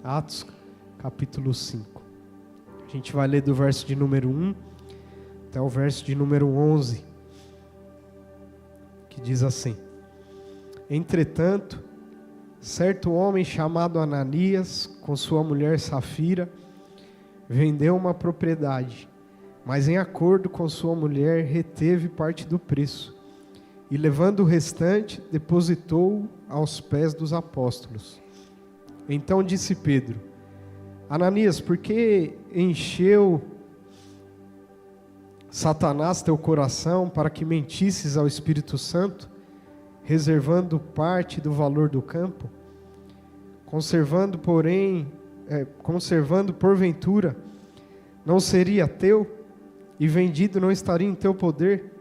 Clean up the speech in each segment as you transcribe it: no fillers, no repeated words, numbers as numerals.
Atos, capítulo 5. A gente vai ler do verso de número 1 até o verso de número 11, que diz assim: Entretanto, certo homem chamado Ananias, com sua mulher Safira, vendeu uma propriedade, mas em acordo com sua mulher reteve parte do preço, e levando o restante, depositou aos pés dos apóstolos. Então disse Pedro: Ananias, por que encheu Satanás teu coração para que mentisses ao Espírito Santo, reservando parte do valor do campo? Conservando porventura, não seria teu, e vendido não estaria em teu poder?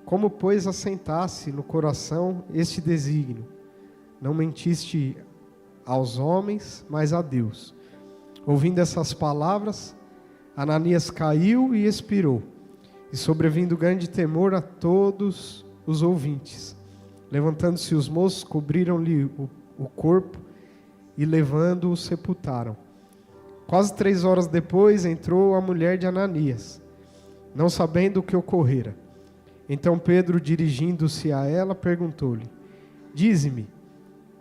Como, pois, assentasse no coração este desígnio? Não mentiste aos homens, mas a Deus. Ouvindo essas palavras, Ananias caiu e expirou, e sobrevindo grande temor a todos os ouvintes. Levantando-se os moços, cobriram-lhe o corpo, e levando-o sepultaram. Quase 3 horas depois entrou a mulher de Ananias, não sabendo o que ocorrera. Então Pedro, dirigindo-se a ela, perguntou-lhe: Dize-me,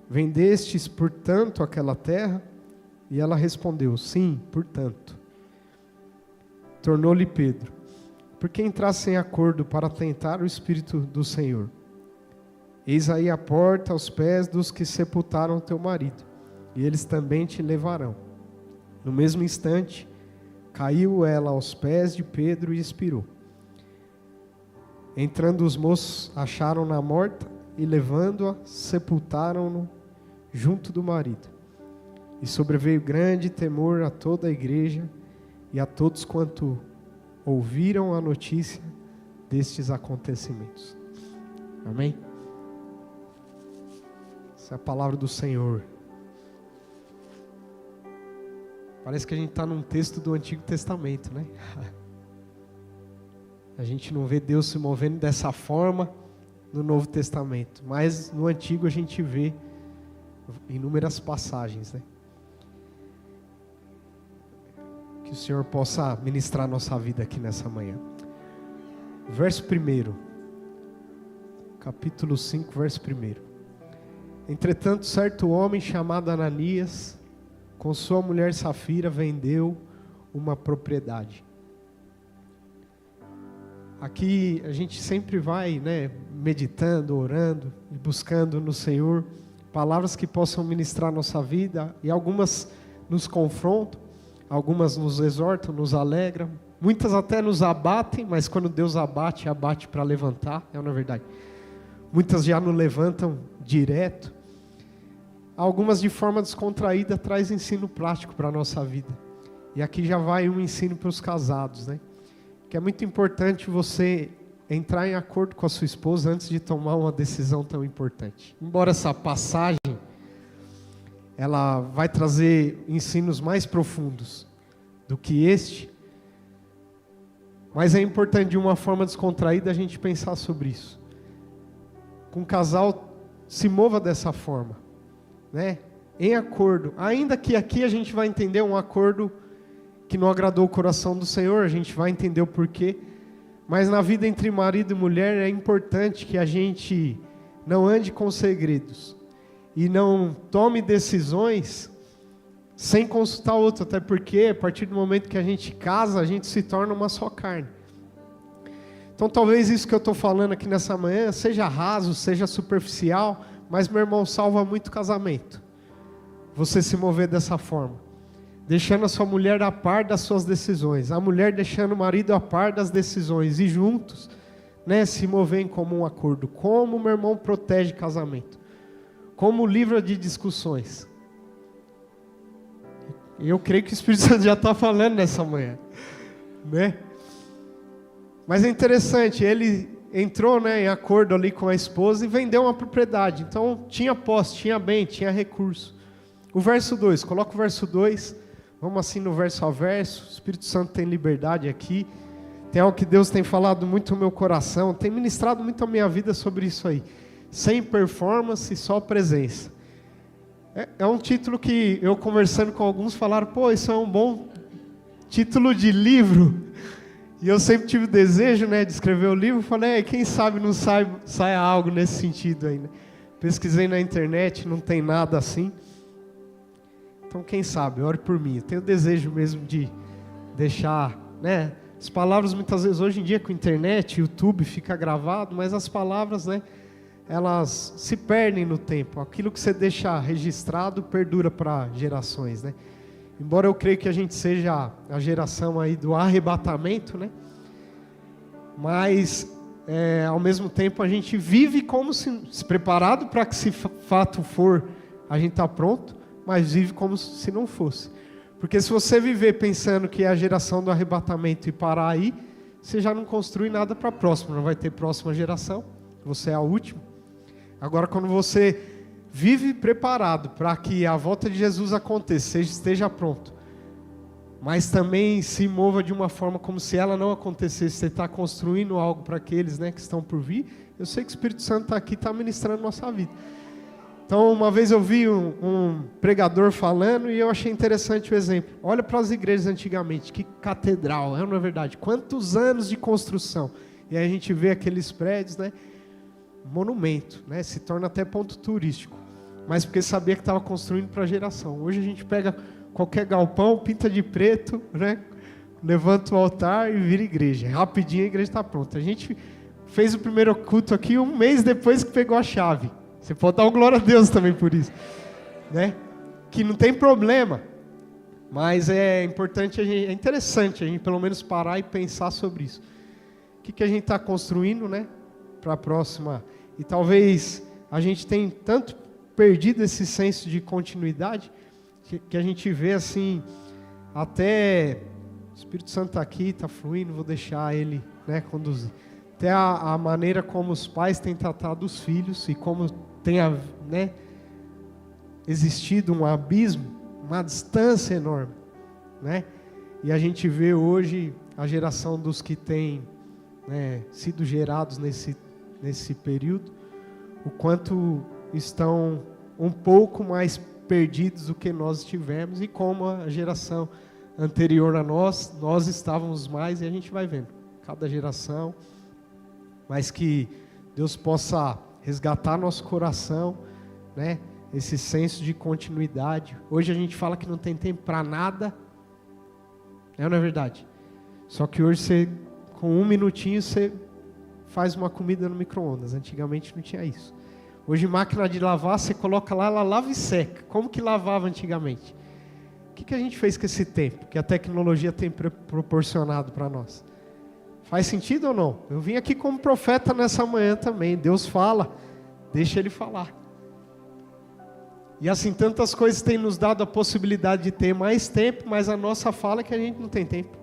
vendestes portanto aquela terra? E ela respondeu: Sim, portanto. Tornou-lhe Pedro: Por que entraste em acordo para tentar o Espírito do Senhor? Eis aí a porta aos pés dos que sepultaram teu marido, e eles também te levarão. No mesmo instante, caiu ela aos pés de Pedro e expirou. Entrando os moços, acharam-na morta, e levando-a, sepultaram-no junto do marido. E sobreveio grande temor a toda a igreja e a todos quanto ouviram a notícia destes acontecimentos. Amém? Essa é a palavra do Senhor. Parece que a gente está num texto do Antigo Testamento, né? A gente não vê Deus se movendo dessa forma no Novo Testamento, mas no Antigo a gente vê inúmeras passagens, né? Que o Senhor possa ministrar a nossa vida aqui nessa manhã. Verso 1, capítulo 5, verso 1. Entretanto, certo homem chamado Ananias, com sua mulher Safira, vendeu uma propriedade. Aqui a gente sempre vai, né, meditando, orando e buscando no Senhor palavras que possam ministrar a nossa vida, e algumas nos confrontam, algumas nos exortam, nos alegram, muitas até nos abatem, mas quando Deus abate, abate para levantar, é na verdade. Muitas já nos levantam direto. Algumas de forma descontraída traz ensino prático para a nossa vida. E aqui já vai um ensino para os casados, né? Que é muito importante você entrar em acordo com a sua esposa antes de tomar uma decisão tão importante. Embora essa passagem ela vai trazer ensinos mais profundos do que este, mas é importante de uma forma descontraída a gente pensar sobre isso. Com o casal, se mova dessa forma, né? Em acordo, ainda que aqui a gente vai entender um acordo que não agradou o coração do Senhor, a gente vai entender o porquê, mas na vida entre marido e mulher é importante que a gente não ande com segredos e não tome decisões sem consultar o outro, até porque a partir do momento que a gente casa, a gente se torna uma só carne. Então talvez isso que eu estou falando aqui nessa manhã seja raso, seja superficial, mas meu irmão, salva muito casamento você se mover dessa forma, deixando a sua mulher a par das suas decisões, a mulher deixando o marido a par das decisões, e juntos, né, se mover em comum acordo. Como meu irmão protege casamento, como livra de discussões. Eu creio que o Espírito Santo já está falando nessa manhã, né? Mas é interessante, ele entrou, né, em acordo ali com a esposa e vendeu uma propriedade. Então tinha posse, tinha bem, tinha recurso. O verso 2, coloca o verso 2, vamos assim no verso a verso. O Espírito Santo tem liberdade aqui. Tem algo que Deus tem falado muito no meu coração, tem ministrado muito a minha vida sobre isso aí. Sem performance, só presença. É um título que eu conversando com alguns falaram, pô, isso é um bom título de livro. E eu sempre tive o desejo, né, de escrever o livro. Falei, quem sabe não saia algo nesse sentido aí, né? Pesquisei na internet, não tem nada assim. Então, quem sabe, ore por mim. Eu tenho o desejo mesmo de deixar, né? As palavras, muitas vezes, hoje em dia, com internet, YouTube, fica gravado, mas as palavras, né, elas se perdem no tempo. Aquilo que você deixa registrado perdura para gerações, né? Embora eu creia que a gente seja a geração aí do arrebatamento, né? Mas, ao mesmo tempo, a gente vive como se preparado para que, se fato for, a gente está pronto, mas vive como se não fosse. Porque se você viver pensando que é a geração do arrebatamento e parar aí, você já não construi nada para a próxima, não vai ter próxima geração, você é a última. Agora, quando você vive preparado para que a volta de Jesus aconteça, esteja pronto, mas também se mova de uma forma como se ela não acontecesse, você está construindo algo para aqueles, né, que estão por vir, eu sei que o Espírito Santo está aqui, está ministrando nossa vida. Então, uma vez eu vi um pregador falando e eu achei interessante o exemplo. Olha para as igrejas antigamente, que catedral, não é verdade? Quantos anos de construção. E aí a gente vê aqueles prédios, né? Monumento, né? Se torna até ponto turístico. Mas porque sabia que estava construindo para a geração. Hoje a gente pega qualquer galpão, pinta de preto, né? Levanta o altar e vira igreja. Rapidinho a igreja está pronta. A gente fez o primeiro culto aqui 1 mês depois que pegou a chave. Você pode dar uma glória a Deus também por isso, né? Que não tem problema, mas é importante, é interessante a gente pelo menos parar e pensar sobre isso. O que a gente está construindo, né? Para a próxima. E talvez a gente tenha tanto perdido esse senso de continuidade, que a gente vê assim, até o Espírito Santo está aqui, está fluindo, vou deixar ele, né, conduzir. Até a maneira como os pais têm tratado os filhos e como tem, né, existido um abismo, uma distância enorme, né? E a gente vê hoje a geração dos que têm, né, sido gerados nesse período, o quanto estão um pouco mais perdidos do que nós estivemos e como a geração anterior a nós estávamos mais, e a gente vai vendo, cada geração, mas que Deus possa resgatar nosso coração, né? Esse senso de continuidade. Hoje a gente fala que não tem tempo para nada, não é verdade? Só que hoje você, com 1 minutinho, você faz uma comida no micro-ondas. Antigamente não tinha isso. Hoje máquina de lavar, você coloca lá, ela lava e seca. Como que lavava antigamente? O que a gente fez com esse tempo que a tecnologia tem proporcionado para nós? Faz sentido ou não? Eu vim aqui como profeta nessa manhã também. Deus fala, deixa Ele falar. E assim, tantas coisas têm nos dado a possibilidade de ter mais tempo, mas a nossa fala é que a gente não tem tempo.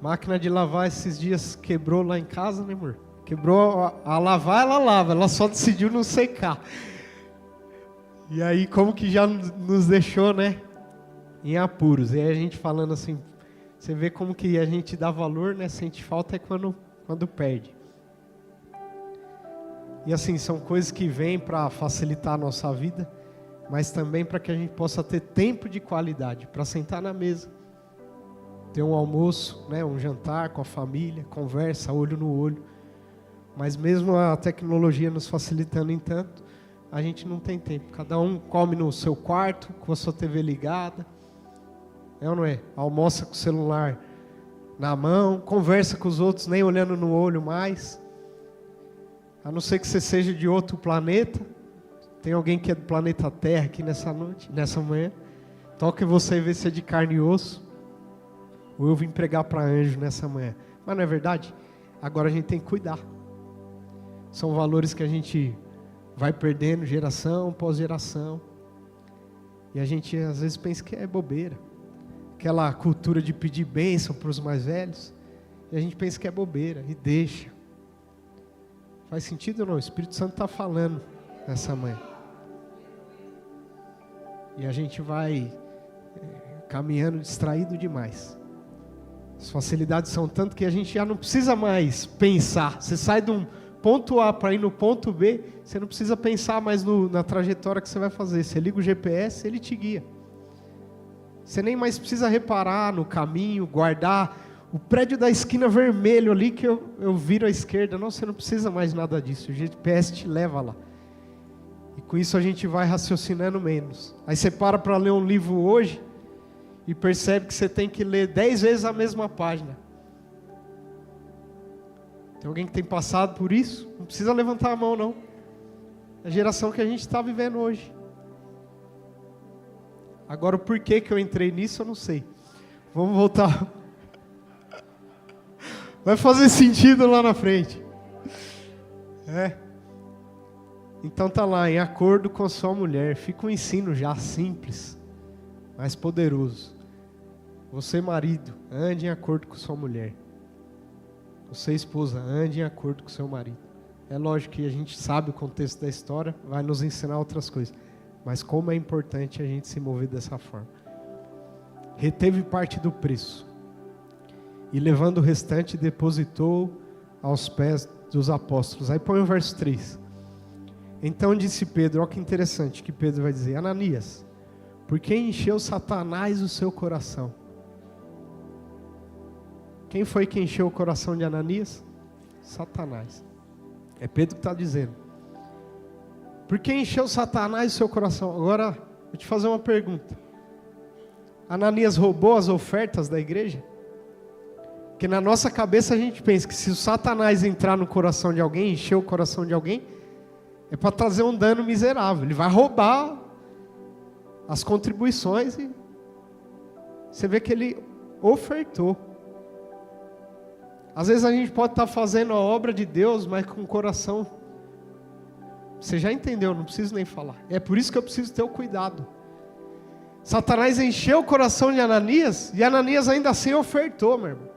Máquina de lavar esses dias quebrou lá em casa, né, amor? Quebrou a lavar, ela lava, ela só decidiu não secar. E aí, como que já nos deixou, né, em apuros. E aí a gente falando assim, você vê como que a gente dá valor, né? Sente falta é quando perde. E assim, são coisas que vêm para facilitar a nossa vida, mas também para que a gente possa ter tempo de qualidade, para sentar na mesa, ter um almoço, né? Um jantar com a família, conversa, olho no olho. Mas mesmo a tecnologia nos facilitando em tanto, a gente não tem tempo. Cada um come no seu quarto, com a sua TV ligada. É ou não é? Almoça com o celular na mão, conversa com os outros, nem olhando no olho mais. A não ser que você seja de outro planeta. Tem alguém que é do planeta Terra aqui nessa manhã. Toque você e vê se é de carne e osso. Ou eu vim pregar para anjo nessa manhã. Mas não é verdade? Agora a gente tem que cuidar. São valores que a gente vai perdendo geração após geração. E a gente às vezes pensa que é bobeira. Aquela cultura de pedir bênção para os mais velhos. E a gente pensa que é bobeira e deixa. Faz sentido ou não? O Espírito Santo está falando nessa manhã. E a gente vai caminhando distraído demais. As facilidades são tanto que a gente já não precisa mais pensar. Você sai de um ponto A para ir no ponto B, você não precisa pensar mais na trajetória que você vai fazer. Você liga o GPS, ele te guia. Você nem mais precisa reparar no caminho, guardar o prédio da esquina vermelho ali que eu viro à esquerda. Não, você não precisa mais nada disso. O GPS te leva lá. E com isso a gente vai raciocinando menos. Aí você para ler um livro hoje e percebe que você tem que ler 10 vezes a mesma página. Tem alguém que tem passado por isso? Não precisa levantar a mão, não. É a geração que a gente está vivendo hoje. Agora, o porquê que eu entrei nisso, eu não sei. Vamos voltar. Vai fazer sentido lá na frente. Então tá lá, em acordo com a sua mulher. Fica um ensino já simples, mas poderoso. Você, marido, ande em acordo com sua mulher. Você, esposa, ande em acordo com seu marido. É lógico que a gente sabe o contexto da história, vai nos ensinar outras coisas. Mas como é importante a gente se mover dessa forma. Reteve parte do preço. E levando o restante, depositou aos pés dos apóstolos. Aí põe o verso 3. Então disse Pedro, olha que interessante que Pedro vai dizer: Ananias, por que encheu Satanás o seu coração? Quem foi que encheu o coração de Ananias? Satanás. É Pedro que está dizendo. Por que encheu Satanás o seu coração? Agora, vou te fazer uma pergunta. Ananias roubou as ofertas da igreja? Porque na nossa cabeça a gente pensa que se o Satanás entrar no coração de alguém, encher o coração de alguém, é para trazer um dano miserável. Ele vai roubar as contribuições e você vê que ele ofertou. Às vezes a gente pode estar fazendo a obra de Deus, mas com o coração... Você já entendeu, não preciso nem falar. É por isso que eu preciso ter o cuidado. Satanás encheu o coração de Ananias, e Ananias ainda assim ofertou, meu irmão.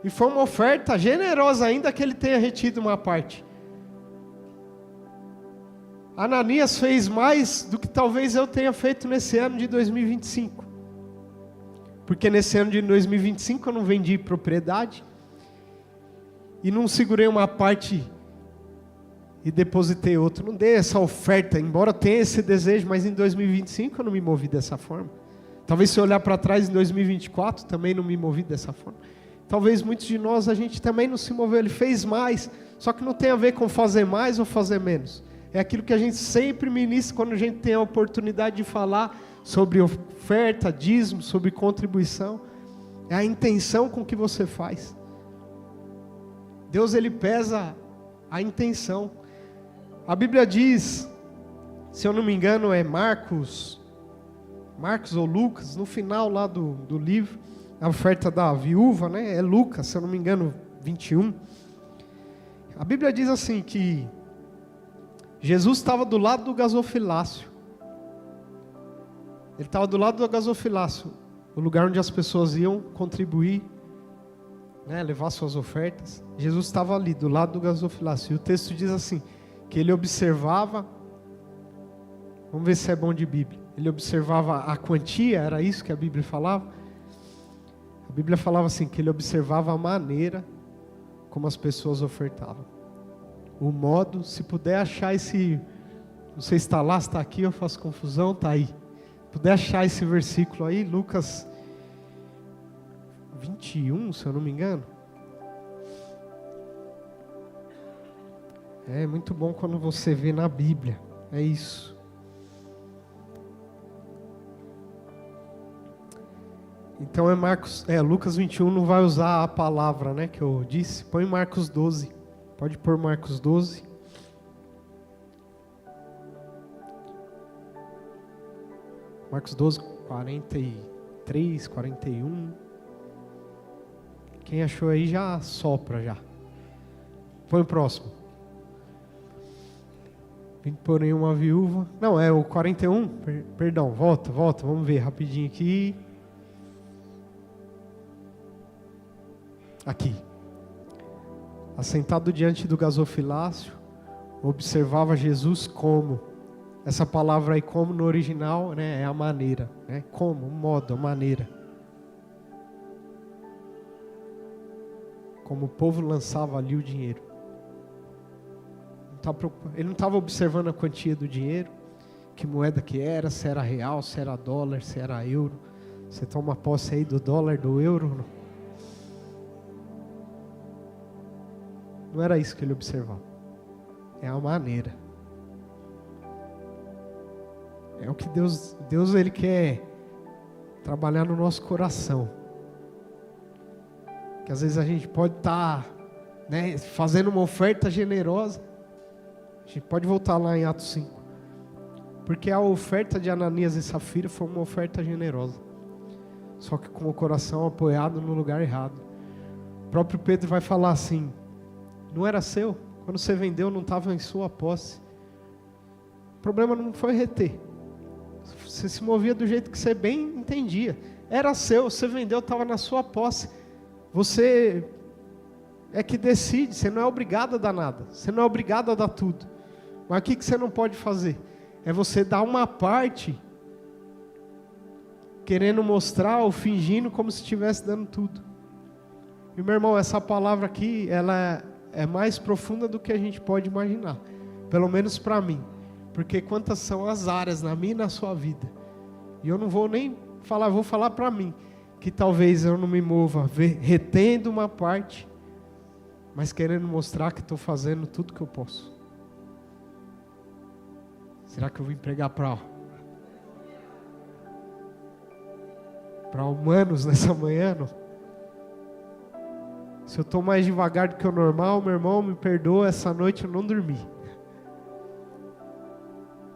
E foi uma oferta generosa, ainda que ele tenha retido uma parte. Ananias fez mais do que talvez eu tenha feito nesse ano de 2025. Porque nesse ano de 2025 eu não vendi propriedade. E não segurei uma parte e depositei outra. Não dei essa oferta, embora eu tenha esse desejo, mas em 2025 eu não me movi dessa forma. Talvez se eu olhar para trás em 2024, também não me movi dessa forma. Talvez muitos de nós, a gente também não se moveu. Ele fez mais, só que não tem a ver com fazer mais ou fazer menos. É aquilo que a gente sempre ministra quando a gente tem a oportunidade de falar sobre oferta, dízimo, sobre contribuição. É a intenção com que você faz. Deus, ele pesa a intenção. A Bíblia diz, se eu não me engano é Marcos ou Lucas, no final lá do livro, a oferta da viúva, né? É Lucas, se eu não me engano, 21. A Bíblia diz assim que Jesus estava do lado do gasofilácio. Ele estava do lado do gasofilácio, o lugar onde as pessoas iam contribuir, né, levar suas ofertas. Jesus estava ali, do lado do gasofilácio. E o texto diz assim, que ele observava, vamos ver se é bom de Bíblia. Ele observava a quantia, era isso que a Bíblia falava? A Bíblia falava assim, que ele observava a maneira como as pessoas ofertavam. O modo, se puder achar esse, não sei se está lá, se está aqui, eu faço confusão, está aí. Se puder achar esse versículo aí, Lucas 21, se eu não me engano. É muito bom quando você vê na Bíblia, é isso. Então Lucas 21 não vai usar a palavra, né, que eu disse. Põe Marcos 12. Pode pôr Marcos 12. Marcos 12, 43, 41. Quem achou aí já sopra já. Põe o próximo. Vim porém uma viúva. Não, é o 41. Perdão, volta. Vamos ver rapidinho aqui. Aqui. Assentado diante do gasofilácio, observava Jesus como. Essa palavra aí, como no original, né, é a maneira, né? Como, o modo, a maneira. Como o povo lançava ali o dinheiro. estava preocupado. Ele não estava observando a quantia do dinheiro, que moeda que era, se era real, se era dólar, se era euro. Você toma posse aí do dólar, do euro? Não era isso que ele observava. É a maneira. É o que Deus ele quer trabalhar no nosso coração. Que às vezes a gente pode estar fazendo uma oferta generosa. A gente pode voltar lá em Atos 5. Porque a oferta de Ananias e Safira foi uma oferta generosa. Só que com o coração apoiado no lugar errado. O próprio Pedro vai falar assim: não era seu? Quando você vendeu não estava em sua posse. O problema não foi reter. Você se movia do jeito que você bem entendia. Era seu, você vendeu, estava na sua posse. Você é que decide, você não é obrigado a dar nada. Você não é obrigado a dar tudo. Mas o que você não pode fazer? É você dar uma parte, querendo mostrar ou fingindo como se estivesse dando tudo. E meu irmão, essa palavra aqui, ela é mais profunda do que a gente pode imaginar. Pelo menos para mim. Porque quantas são as áreas na minha e na sua vida. E eu não vou nem falar, vou falar para mim. Que talvez eu não me mova retendo uma parte, mas querendo mostrar que estou fazendo tudo que eu posso. Será que eu vim pregar para humanos nessa manhã? Não? Se eu estou mais devagar do que o normal, meu irmão, me perdoa, essa noite eu não dormi.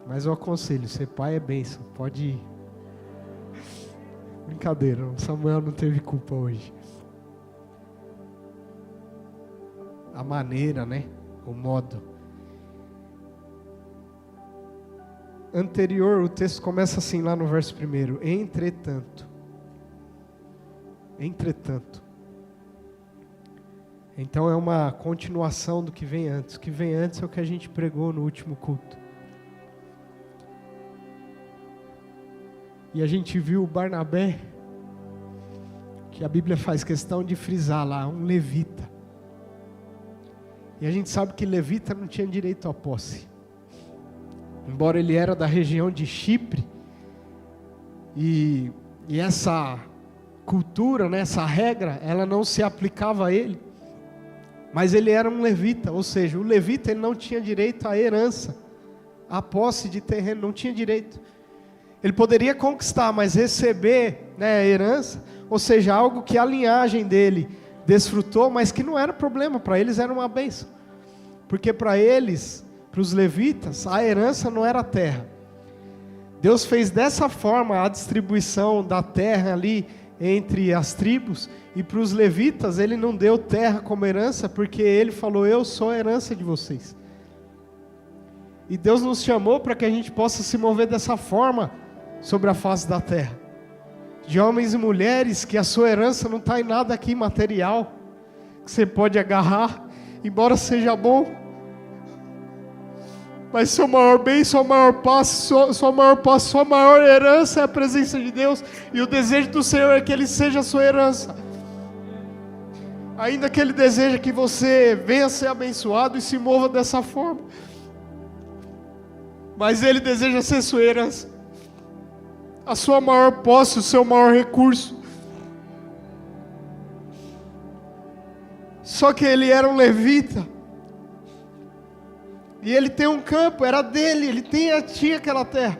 Mas eu aconselho, ser pai é bênção, pode ir. Brincadeira, o Samuel não teve culpa hoje. A maneira, o modo. Anterior, o texto começa assim lá no verso 1. Entretanto. Então é uma continuação do que vem antes. O que vem antes é o que a gente pregou no último culto. E a gente viu o Barnabé, que a Bíblia faz questão de frisar lá, um levita. E a gente sabe que levita não tinha direito à posse. Embora ele era da região de Chipre, e essa cultura, essa regra, ela não se aplicava a ele. Mas ele era um levita, ou seja, o levita ele não tinha direito à herança, à posse de terreno, não tinha direito. Ele poderia conquistar, mas receber a herança, ou seja, algo que a linhagem dele desfrutou, mas que não era problema, para eles era uma bênção. Porque para eles, para os levitas, a herança não era a terra. Deus fez dessa forma a distribuição da terra ali entre as tribos, e para os levitas ele não deu terra como herança, porque ele falou: eu sou a herança de vocês. E Deus nos chamou para que a gente possa se mover dessa forma sobre a face da terra, de homens e mulheres que a sua herança não está em nada aqui material, que você pode agarrar, embora seja bom, mas seu maior bem, sua maior paz, sua maior herança é a presença de Deus, e o desejo do Senhor é que Ele seja a sua herança, ainda que Ele deseja que você venha ser abençoado e se mova dessa forma, mas Ele deseja ser sua herança, a sua maior posse, o seu maior recurso. Só que ele era um levita, e ele tem um campo, era dele, ele tinha aquela terra,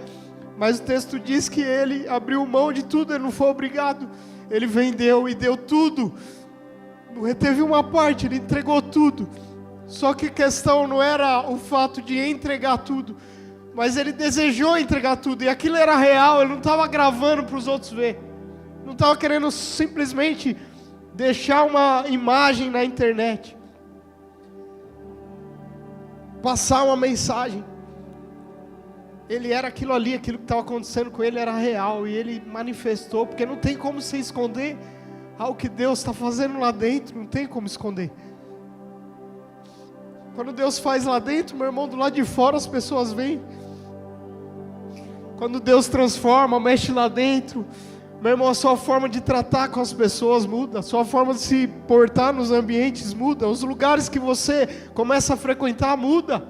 mas o texto diz que ele abriu mão de tudo, ele não foi obrigado, ele vendeu e deu tudo, não reteve uma parte, ele entregou tudo. Só que a questão não era o fato de entregar tudo, mas ele desejou entregar tudo, e aquilo era real, ele não estava gravando para os outros ver, não estava querendo simplesmente deixar uma imagem na internet, passar uma mensagem. Ele era aquilo ali, aquilo que estava acontecendo com ele era real, e ele manifestou, porque não tem como se esconder algo que Deus está fazendo lá dentro, não tem como esconder. Quando Deus faz lá dentro, meu irmão, do lado de fora as pessoas veem. Quando Deus transforma, mexe lá dentro, meu irmão, a sua forma de tratar com as pessoas muda, a sua forma de se portar nos ambientes muda, os lugares que você começa a frequentar muda.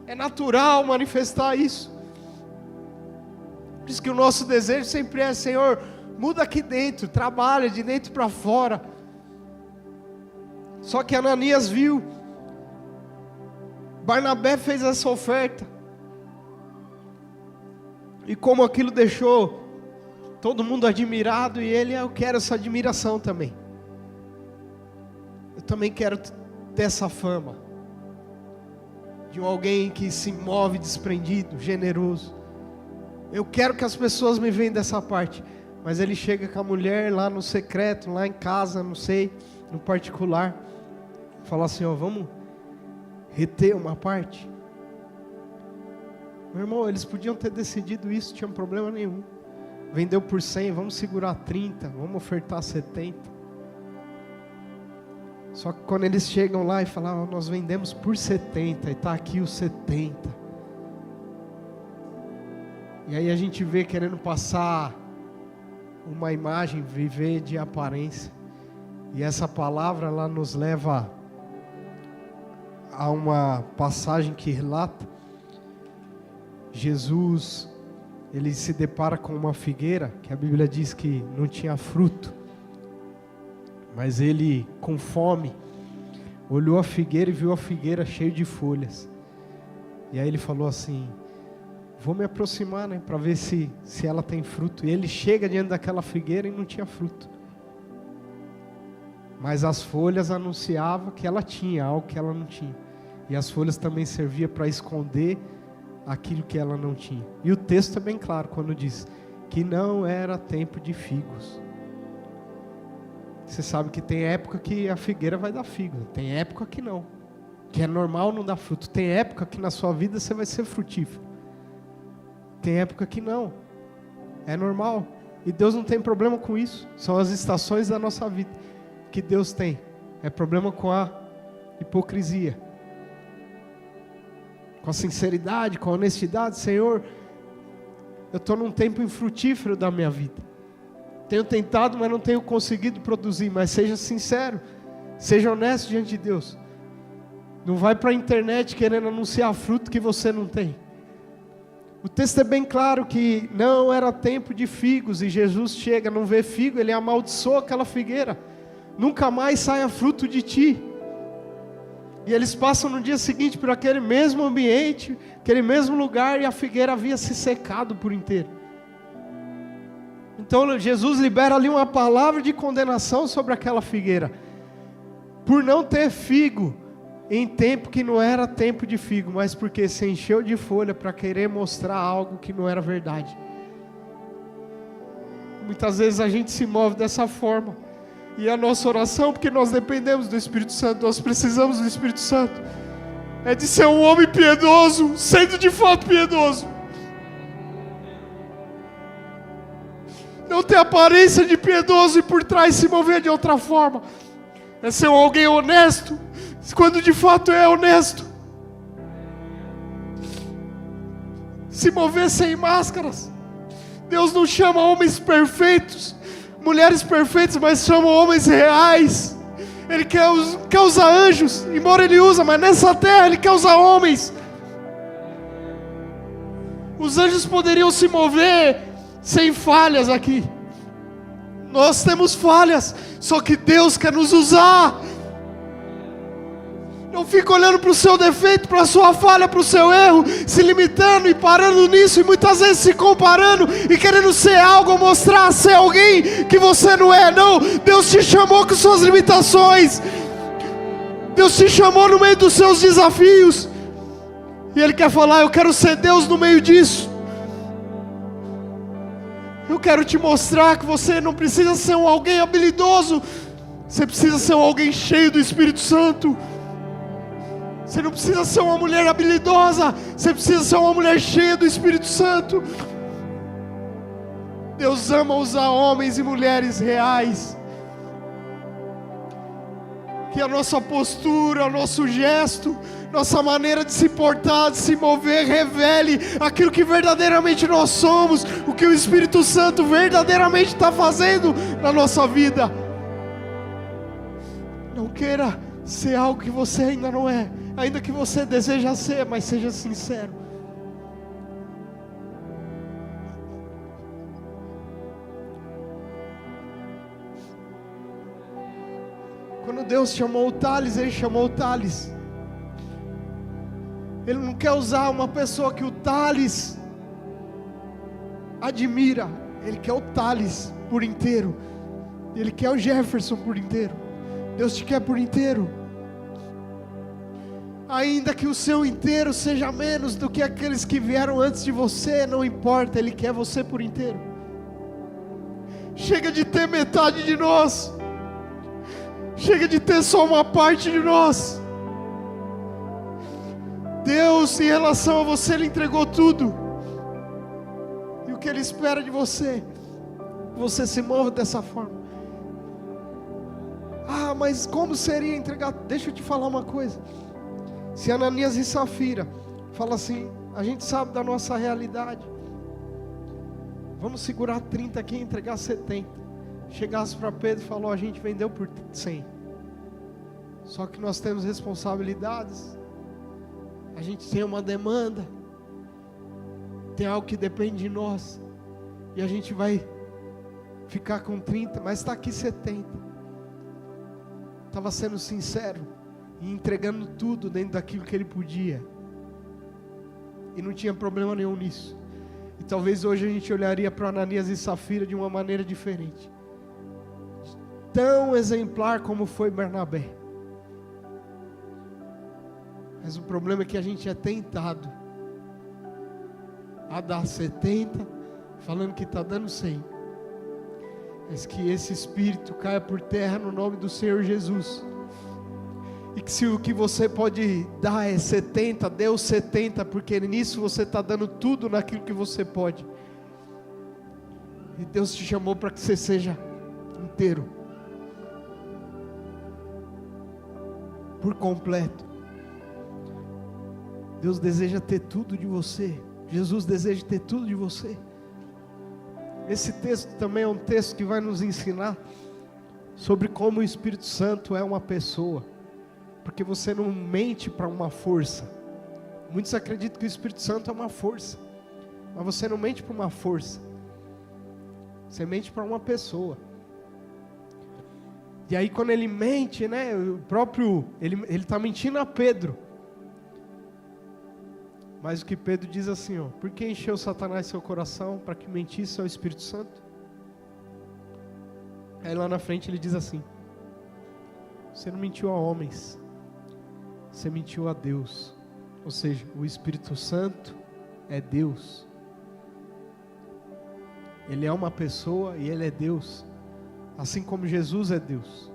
É natural manifestar isso. Por isso que o nosso desejo sempre é: Senhor, muda aqui dentro, trabalha de dentro para fora. Só que Ananias viu, Barnabé fez essa oferta, e como aquilo deixou todo mundo admirado, e ele: eu quero essa admiração também. Eu também quero ter essa fama de alguém que se move desprendido, generoso. Eu quero que as pessoas me vejam dessa parte. Mas ele chega com a mulher lá no secreto, lá em casa, não sei, no particular, fala assim: ó, vamos reter uma parte. Meu irmão, eles podiam ter decidido isso, não tinha problema nenhum. Vendeu por 100, vamos segurar 30, vamos ofertar 70. Só que quando eles chegam lá e falam: nós vendemos por 70, e está aqui os 70. E aí a gente vê querendo passar uma imagem, viver de aparência. E essa palavra, ela nos leva a uma passagem que relata: Jesus, ele se depara com uma figueira, que a Bíblia diz que não tinha fruto. Mas ele, com fome, olhou a figueira e viu a figueira cheia de folhas. E aí ele falou assim: vou me aproximar, né, para ver se ela tem fruto. E ele chega diante daquela figueira e não tinha fruto. Mas as folhas anunciavam que ela tinha algo que ela não tinha. E as folhas também serviam para esconder aquilo que ela não tinha. E o texto é bem claro quando diz que não era tempo de figos. Você sabe que tem época que a figueira vai dar figo, tem época que não, que é normal não dar fruto. Tem época que na sua vida você vai ser frutífero, tem época que não, é normal. E Deus não tem problema com isso. São as estações da nossa vida que Deus tem. É problema com a hipocrisia, com a sinceridade, com a honestidade. Senhor, eu estou num tempo infrutífero da minha vida, tenho tentado, mas não tenho conseguido produzir. Mas seja sincero, seja honesto diante de Deus. Não vai para a internet querendo anunciar fruto que você não tem. O texto é bem claro que não era tempo de figos. E Jesus chega, não vê figo, ele amaldiçoa aquela figueira: nunca mais saia fruto de ti. E eles passam no dia seguinte por aquele mesmo ambiente, aquele mesmo lugar, e a figueira havia se secado por inteiro. Então Jesus libera ali uma palavra de condenação sobre aquela figueira, por não ter figo em tempo que não era tempo de figo, mas porque se encheu de folha para querer mostrar algo que não era verdade. Muitas vezes a gente se move dessa forma, e a nossa oração, porque nós dependemos do Espírito Santo, nós precisamos do Espírito Santo, é de ser um homem piedoso, sendo de fato piedoso. Não ter aparência de piedoso e por trás se mover de outra forma. É ser alguém honesto, quando de fato é honesto. Se mover sem máscaras. Deus não chama homens perfeitos, mulheres perfeitas, mas chama homens reais. Ele quer usar anjos, embora Ele usa, mas nessa terra Ele quer usar homens. Os anjos poderiam se mover sem falhas aqui. Nós temos falhas, só que Deus quer nos usar. Não fica olhando para o seu defeito, para a sua falha, para o seu erro, se limitando e parando nisso, e muitas vezes se comparando e querendo ser algo, mostrar ser alguém que você não é. Não, Deus te chamou com suas limitações, Deus te chamou no meio dos seus desafios, e Ele quer falar: eu quero ser Deus no meio disso. Eu quero te mostrar que você não precisa ser alguém habilidoso, você precisa ser alguém cheio do Espírito Santo. Você não precisa ser uma mulher habilidosa, você precisa ser uma mulher cheia do Espírito Santo. Deus ama usar homens e mulheres reais. Que a nossa postura, o nosso gesto, nossa maneira de se portar, de se mover, revele aquilo que verdadeiramente nós somos, o que o Espírito Santo verdadeiramente está fazendo na nossa vida. Não queira ser algo que você ainda não é. Ainda que você deseja ser, mas seja sincero. Quando Deus chamou o Thales, Ele chamou o Thales. Ele não quer usar uma pessoa que o Thales admira. Ele quer o Thales por inteiro. Ele quer o Jefferson por inteiro. Deus te quer por inteiro. Ainda que o seu inteiro seja menos do que aqueles que vieram antes de você, não importa, Ele quer você por inteiro. Chega de ter metade de nós. Chega de ter só uma parte de nós. Deus, em relação a você, Ele entregou tudo. E o que Ele espera de você, você se move dessa forma. Ah, mas como seria entregar? Deixa eu te falar uma coisa. Se Ananias e Safira falam assim, a gente sabe da nossa realidade, vamos segurar 30 aqui e entregar 70. Chegasse para Pedro e falou, a gente vendeu por 100. Só que nós temos responsabilidades. A gente tem uma demanda. Tem algo que depende de nós. E a gente vai ficar com 30, mas está aqui 70. Estava sendo sincero e entregando tudo dentro daquilo que ele podia. E não tinha problema nenhum nisso. E talvez hoje a gente olharia para Ananias e Safira de uma maneira diferente. Tão exemplar como foi Barnabé. Mas o problema é que a gente é tentado a dar 70, falando que está dando 100. Mas que esse espírito caia por terra no nome do Senhor Jesus. E que se o que você pode dar é 70, dê os 70, porque nisso você está dando tudo naquilo que você pode. E Deus te chamou para que você seja inteiro. Por completo. Deus deseja ter tudo de você. Jesus deseja ter tudo de você. Esse texto também é um texto que vai nos ensinar sobre como o Espírito Santo é uma pessoa. Porque você não mente para uma força. Muitos acreditam que o Espírito Santo é uma força. Mas você não mente para uma força. Você mente para uma pessoa. E aí quando ele mente, né, ele está mentindo a Pedro. Mas o que Pedro diz assim, ó, por que encheu Satanás seu coração para que mentisse ao Espírito Santo? Aí lá na frente ele diz assim, você não mentiu a homens, você mentiu a Deus. Ou seja, o Espírito Santo é Deus. Ele é uma pessoa e Ele é Deus. Assim como Jesus é Deus,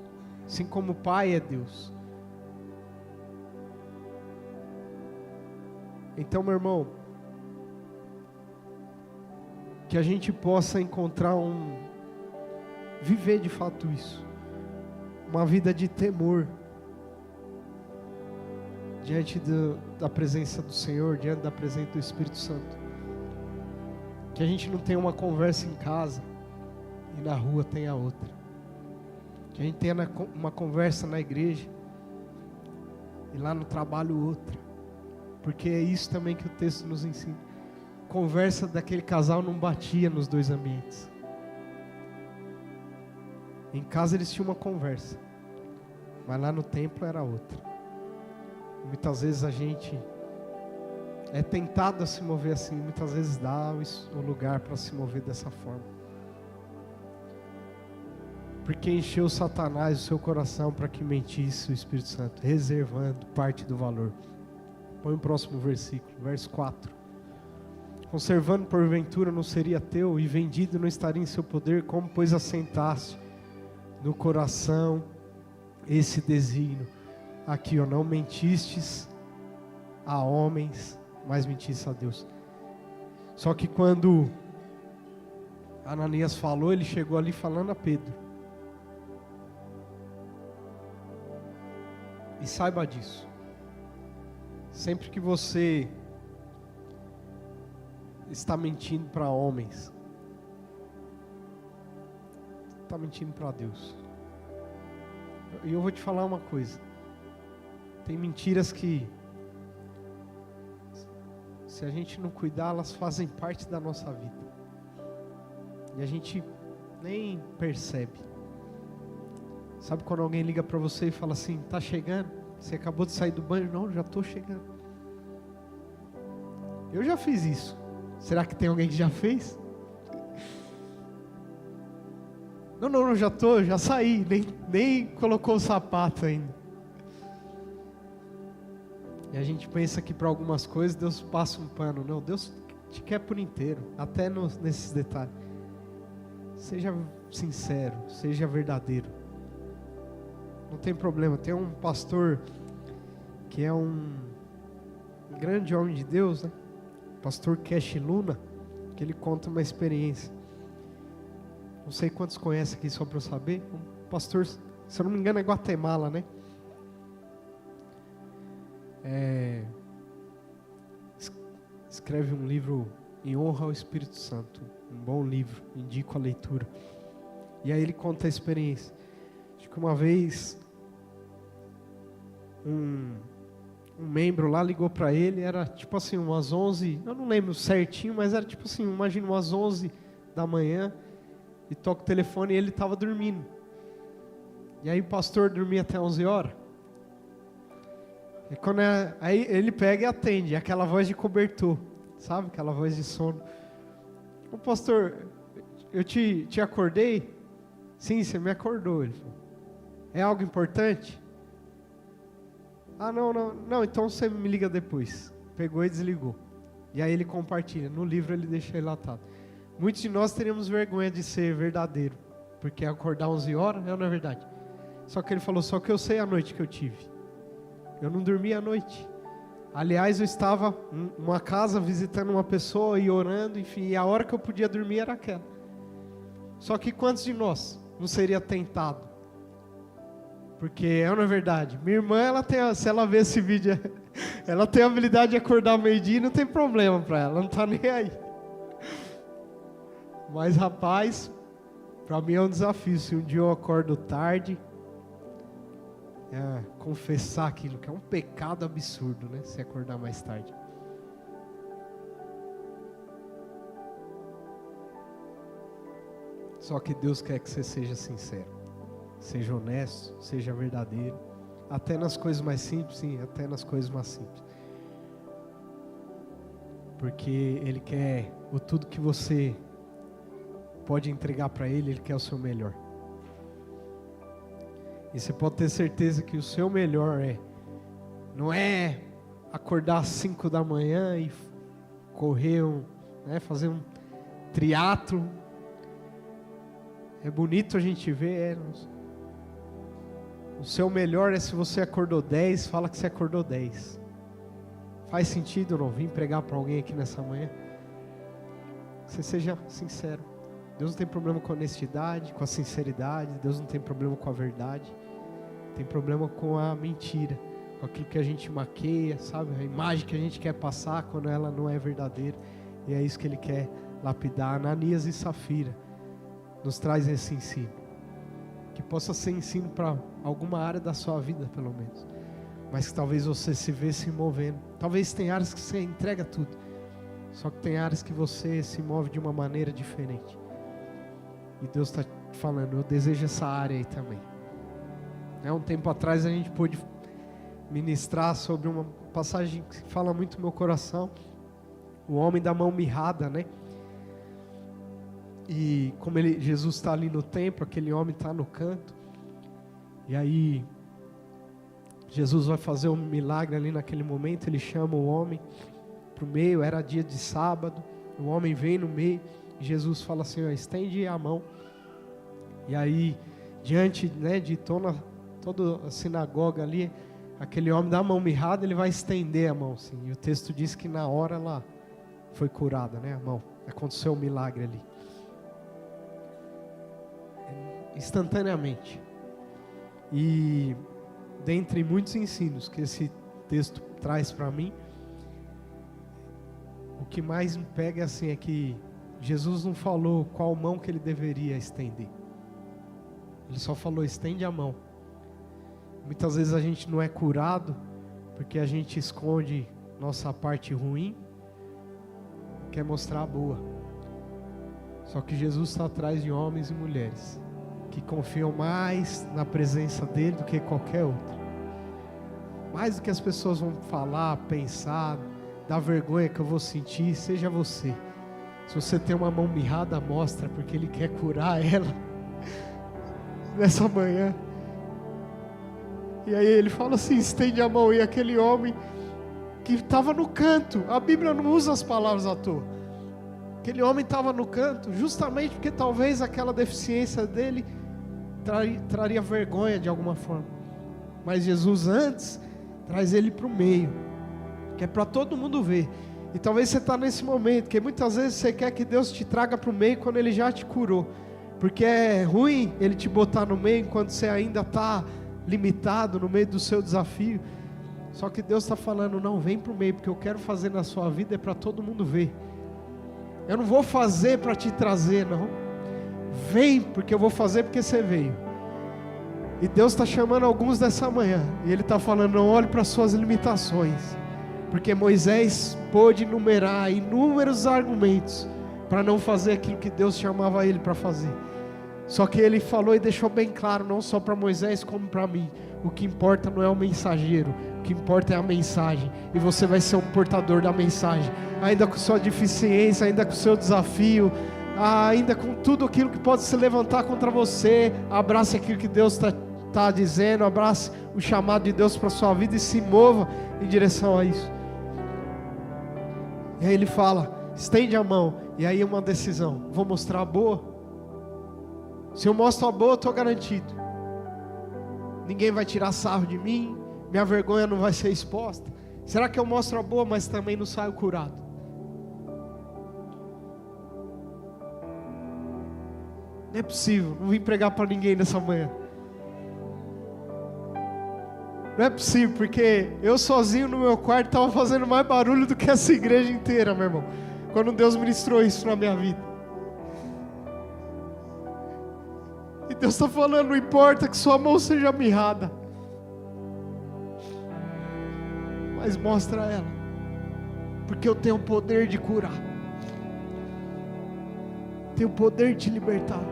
assim como o Pai é Deus. Então, meu irmão, que a gente possa encontrar viver de fato isso, uma vida de temor, diante da presença do Senhor, diante da presença do Espírito Santo. Que a gente não tenha uma conversa em casa e na rua tenha outra. Que a gente tenha uma conversa na igreja e lá no trabalho outra. Porque é isso também que o texto nos ensina. Conversa daquele casal não batia nos dois ambientes. Em casa eles tinham uma conversa, mas lá no templo era outra. Muitas vezes a gente é tentado a se mover assim, muitas vezes dá o lugar para se mover dessa forma. Porque encheu Satanás o seu coração para que mentisse o Espírito Santo, reservando parte do valor. Põe o próximo versículo, verso 4. Conservando porventura não seria teu, e vendido não estaria em seu poder, como pois assentaste no coração esse desígnio. Aqui, ó, não mentistes a homens, mas mentiste a Deus. Só que quando Ananias falou, ele chegou ali falando a Pedro. E saiba disso. Sempre que você está mentindo para homens, está mentindo para Deus. E eu vou te falar uma coisa. Tem mentiras que, se a gente não cuidar, elas fazem parte da nossa vida. E a gente nem percebe. Sabe quando alguém liga para você e fala assim, tá chegando? Você acabou de sair do banho? Não, já estou chegando. Eu já fiz isso. Será que tem alguém que já fez? Não, já saí, nem colocou o sapato ainda. E a gente pensa que para algumas coisas Deus passa um pano. Não, Deus te quer por inteiro, até nesses detalhes. Seja sincero, seja verdadeiro. Não tem problema. Tem um pastor que é um grande homem de Deus, né? Pastor Cash Luna, que ele conta uma experiência. Não sei quantos conhecem aqui, só para eu saber. Um pastor, se eu não me engano, é Guatemala, né? Escreve um livro em honra ao Espírito Santo. Um bom livro, indico a leitura. E aí ele conta a experiência. Acho que uma vez um membro lá ligou para ele, era tipo assim umas 11, eu não lembro certinho, mas era tipo assim, imagina umas 11 da manhã, e toca o telefone e ele estava dormindo. E aí o pastor dormia até 11 horas. E quando aí ele pega e atende, aquela voz de cobertor, sabe? Aquela voz de sono. Ô pastor, eu te acordei? Sim, você me acordou. Ele falou, é algo importante? Ah, não, então você me liga depois. Pegou e desligou. E aí ele compartilha, no livro ele deixa relatado. Muitos de nós teríamos vergonha de ser verdadeiro, porque acordar 11 horas, não é verdade? Só que ele falou, só que eu sei a noite que eu tive. Eu não dormi à noite. Aliás, eu estava numa casa visitando uma pessoa e orando, enfim, e a hora que eu podia dormir era aquela. Só que quantos de nós não seria tentado? Porque não é verdade. Minha irmã, se ela ver esse vídeo, ela tem a habilidade de acordar meio-dia e não tem problema para ela, não está nem aí. Mas rapaz, para mim é um desafio. Se um dia eu acordo tarde, confessar aquilo, que é um pecado absurdo, né? Se acordar mais tarde. Só que Deus quer que você seja sincero, seja honesto, seja verdadeiro, até nas coisas mais simples, sim, até nas coisas mais simples. Porque Ele quer tudo que você pode entregar para Ele, Ele quer o seu melhor. E você pode ter certeza que o seu melhor não é acordar às 5 da manhã e correr, fazer um triatlo. É bonito a gente ver, o seu melhor é se você acordou 10, fala que você acordou 10. Faz sentido ou não? Vim pregar para alguém aqui nessa manhã. Você seja sincero. Deus não tem problema com a honestidade, com a sinceridade. Deus não tem problema com a verdade. Tem problema com a mentira, com aquilo que a gente maqueia, sabe? A imagem que a gente quer passar quando ela não é verdadeira. E é isso que Ele quer lapidar. Ananias e Safira nos traz esse ensino. Que possa ser ensino para alguma área da sua vida, pelo menos. Mas que talvez você se vê se movendo. Talvez tem áreas que você entrega tudo. Só que tem áreas que você se move de uma maneira diferente. E Deus está falando, eu desejo essa área aí também. Um tempo atrás a gente pôde ministrar sobre uma passagem que fala muito no meu coração. O homem da mão mirrada, né? E como Jesus está ali no templo, aquele homem está no canto. E aí Jesus vai fazer um milagre ali naquele momento. Ele chama o homem para o meio, era dia de sábado. O homem vem no meio e Jesus fala assim, estende a mão. E aí, diante, de toda a sinagoga ali, aquele homem da mão mirrada, ele vai estender a mão, assim. E o texto diz que na hora ela foi curada, a mão. Aconteceu um milagre ali. Instantaneamente. E dentre muitos ensinos que esse texto traz para mim, o que mais me pega é que Jesus não falou qual mão que Ele deveria estender. Ele só falou, estende a mão. Muitas vezes a gente não é curado porque a gente esconde nossa parte ruim, quer mostrar a boa. Só que Jesus está atrás de homens e mulheres que confiam mais na presença dele do que qualquer outro. Mais do que as pessoas vão falar, pensar, da vergonha que eu vou sentir, seja você. Se você tem uma mão mirrada, mostra, porque ele quer curar ela nessa manhã. E aí ele fala assim, estende a mão. E aquele homem que estava no canto, a Bíblia não usa as palavras à toa. Aquele homem estava no canto, justamente porque talvez aquela deficiência dele traria vergonha de alguma forma. Mas Jesus antes traz ele para o meio, que é para todo mundo ver. E talvez você está nesse momento, que muitas vezes você quer que Deus te traga para o meio quando Ele já te curou. Porque é ruim Ele te botar no meio enquanto você ainda está limitado no meio do seu desafio. Só que Deus está falando, não, vem para o meio, porque eu quero fazer na sua vida é para todo mundo ver. Eu não vou fazer para te trazer, não. Vem, porque eu vou fazer porque você veio. E Deus está chamando alguns dessa manhã, e Ele está falando, não olhe para as suas limitações. Porque Moisés pôde enumerar inúmeros argumentos para não fazer aquilo que Deus chamava ele para fazer. Só que ele falou e deixou bem claro, não só para Moisés como para mim, o que importa não é o mensageiro, o que importa é a mensagem. E você vai ser um portador da mensagem, ainda com sua deficiência, ainda com seu desafio, ainda com tudo aquilo que pode se levantar contra você. Abrace aquilo que Deus está dizendo, abrace o chamado de Deus para a sua vida e se mova em direção a isso. E aí ele fala, estende a mão. E aí uma decisão, vou mostrar a boa? Se eu mostro a boa, eu estou garantido. Ninguém vai tirar sarro de mim, minha vergonha não vai ser exposta. Será que eu mostro a boa, mas também não saio curado? Não é possível, não vim pregar para ninguém nessa manhã. Não é possível, porque eu sozinho no meu quarto estava fazendo mais barulho do que essa igreja inteira, meu irmão, quando Deus ministrou isso na minha vida. E Deus está falando, não importa que sua mão seja mirrada, mas mostra ela, porque eu tenho o poder de curar, tenho o poder de te libertar.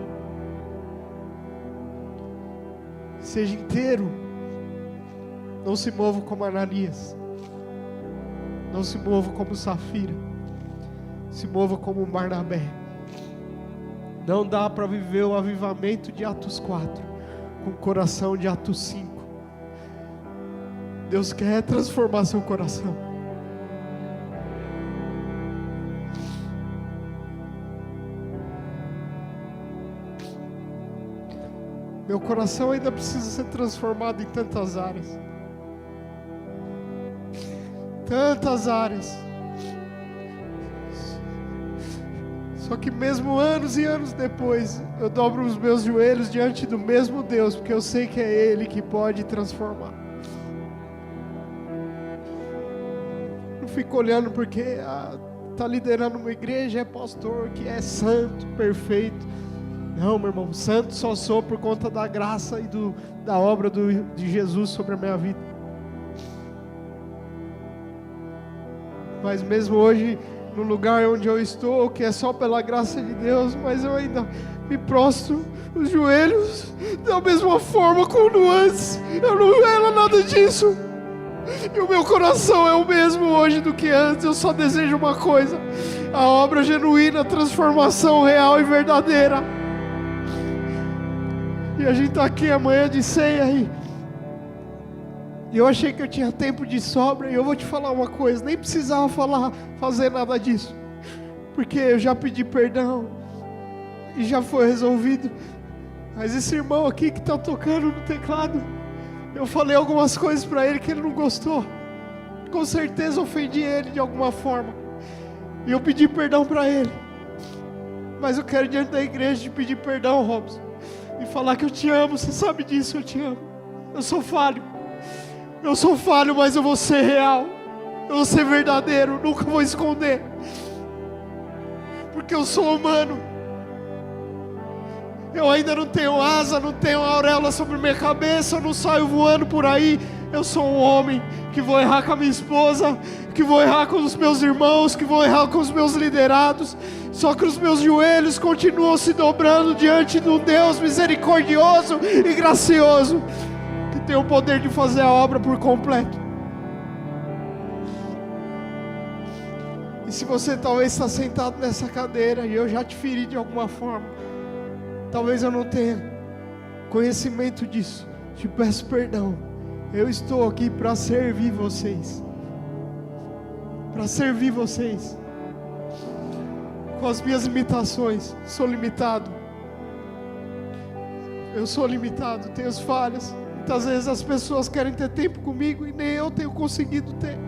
Seja inteiro. Não se mova como Ananias, não se mova como Safira, se mova como Barnabé. Não dá para viver o avivamento de Atos 4 com o coração de Atos 5. Deus quer transformar seu coração. Meu coração ainda precisa ser transformado em tantas áreas. Tantas áreas. Só que mesmo anos e anos depois, eu dobro os meus joelhos diante do mesmo Deus, porque eu sei que é Ele que pode transformar. Não fico olhando porque está liderando uma igreja, é pastor que é santo, perfeito. Não, meu irmão, santo só sou por conta da graça e da obra de Jesus sobre a minha vida. Mas mesmo hoje, no lugar onde eu estou, que é só pela graça de Deus, mas eu ainda me prostro os joelhos da mesma forma como antes. Eu não era nada disso. E o meu coração é o mesmo hoje do que antes. Eu só desejo uma coisa: a obra genuína, a transformação real e verdadeira. E a gente está aqui amanhã de ceia aí. E eu achei que eu tinha tempo de sobra. E eu vou te falar uma coisa: nem precisava fazer nada disso, porque eu já pedi perdão e já foi resolvido. Mas esse irmão aqui que está tocando no teclado, eu falei algumas coisas para ele que ele não gostou. Com certeza ofendi ele de alguma forma. E eu pedi perdão para ele. Mas eu quero diante da igreja te pedir perdão, Robson, e falar que eu te amo. Você sabe disso, eu te amo. Eu sou falho, mas eu vou ser real, eu vou ser verdadeiro, nunca vou esconder, porque eu sou humano. Eu ainda não tenho asa, não tenho auréola sobre minha cabeça, eu não saio voando por aí, Eu sou um homem que vou errar com a minha esposa, que vou errar com os meus irmãos, que vou errar com os meus liderados. Só que os meus joelhos continuam se dobrando diante de um Deus misericordioso e gracioso, que tem o poder de fazer a obra por completo. E se você talvez está sentado nessa cadeira e eu já te feri de alguma forma, talvez eu não tenha conhecimento disso, te peço perdão. Eu estou aqui para servir vocês. Para servir vocês. Com as minhas limitações. Sou limitado. Eu sou limitado, tenho as falhas. Muitas vezes as pessoas querem ter tempo comigo e nem eu tenho conseguido ter.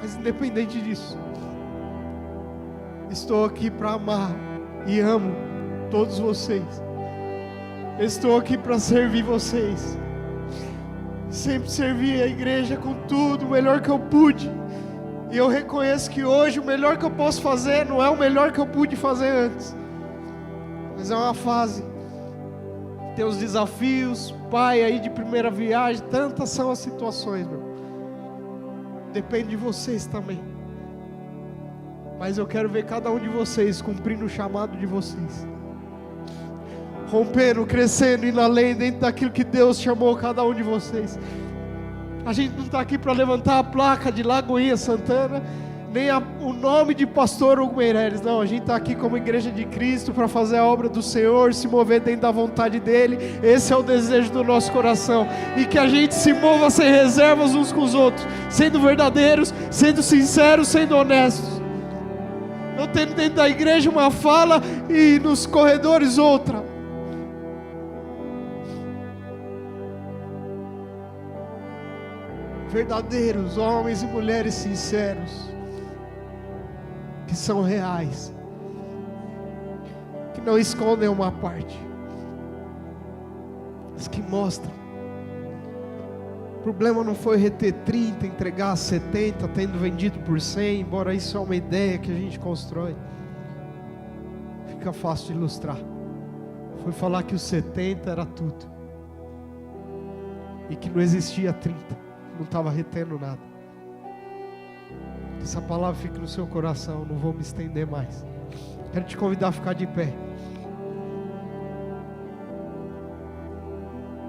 Mas independente disso, estou aqui para amar e amo todos vocês. Estou aqui para servir vocês. Sempre servi a igreja com tudo, o melhor que eu pude. E eu reconheço que hoje o melhor que eu posso fazer não é o melhor que eu pude fazer antes. Mas é uma fase. Tem os desafios, pai aí de primeira viagem, tantas são as situações, meu. Depende de vocês também. Mas eu quero ver cada um de vocês cumprindo o chamado de vocês. Rompendo, crescendo, indo além dentro daquilo que Deus chamou cada um de vocês. A gente não está aqui para levantar a placa de Lagoinha Santana, nem o nome de pastor Hugo Meireles, não. A gente está aqui como igreja de Cristo para fazer a obra do Senhor, se mover dentro da vontade dEle. Esse é o desejo do nosso coração, e que a gente se mova sem reservas uns com os outros, sendo verdadeiros, sendo sinceros, sendo honestos, não tendo dentro da igreja uma fala e nos corredores outra. Verdadeiros homens e mulheres sinceros, que são reais, que não escondem uma parte, mas que mostram. O problema não foi reter 30, entregar 70, tendo vendido por 100, embora isso é uma ideia que a gente constrói. Fica fácil de ilustrar. Foi falar que os 70 era tudo, e que não existia 30. Não estava retendo nada. Que essa palavra fique no seu coração. Não vou me estender mais. Quero te convidar a ficar de pé.